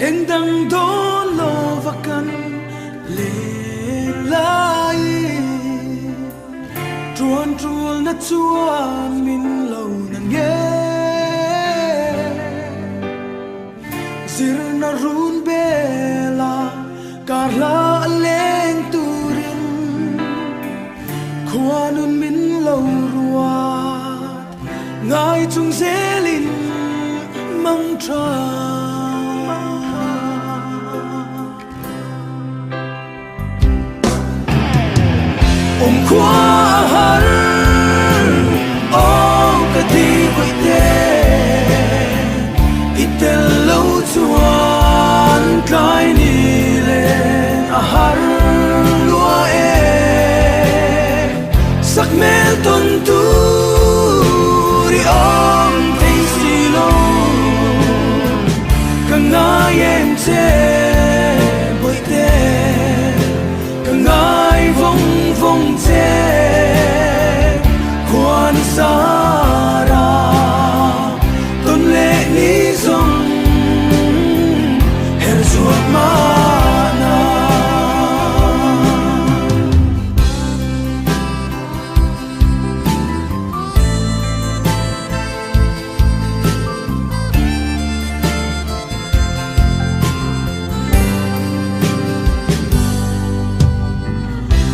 eng dang don lo vakan le lai truan trual na chuan min lo na nge zir na run bela karla leng turin khuanun min lo ruat ngai chung zelin mang tra qua har ong ka ti quay te itel lâu chuan kai ni lên a har lúa e sắc mel ton tu ri ong thấy si lo ka ngai em che quay te ka ngai vong vong che quan sa ra tôn lệ ni dòng her ruột ma na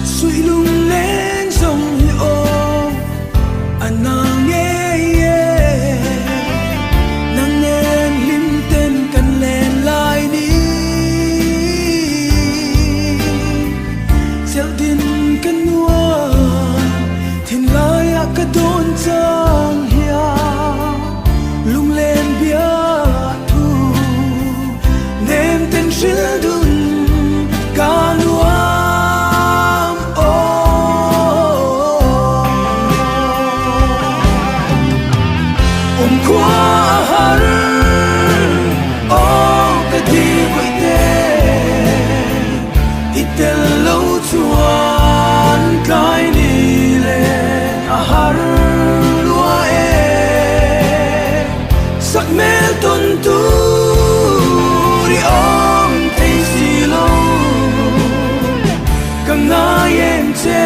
suy lung lên dòng hi ôm anh nàng nghe nàng nên lim tên cần lên lại đi gieo tin cần nuôi thiên lai à cái đốn trang hia lung lên bia thu nên tên xin đun ca nuôi qua har ong ka ti quay te itel lâu chuan kai ni lên a har lúa e sắc mel ton tu ri ong thấy si lo ka ngai em che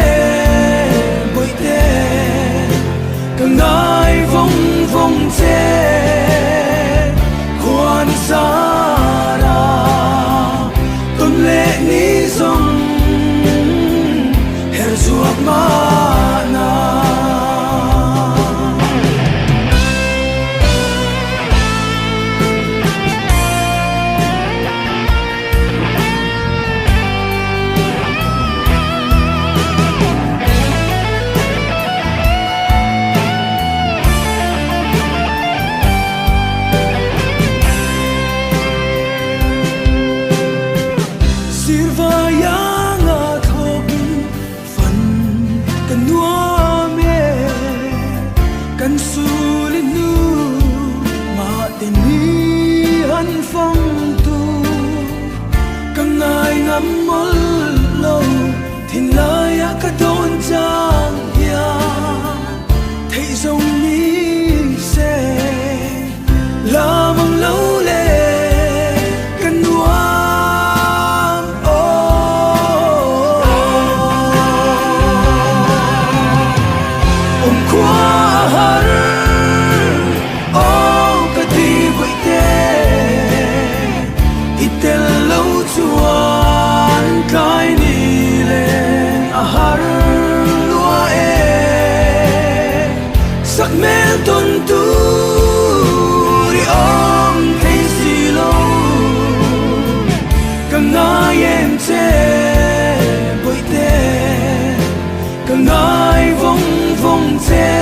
quay te ka ngai vong vong che quan sa ra tôn lệ ni dòng her ruột ma na kan sulin nu ma ten ni han phong tu kan ngai ngam mol lo thin lai a ka don chang ya thấy dòng ni se la mong lâu le kan nuam o om qua har ong ka ti quay te itel lâu chuan kai ni lên a har lúa e sắc mel ton tu ri ong thấy si lo ka ngai em che quay te ka ngai vong vong che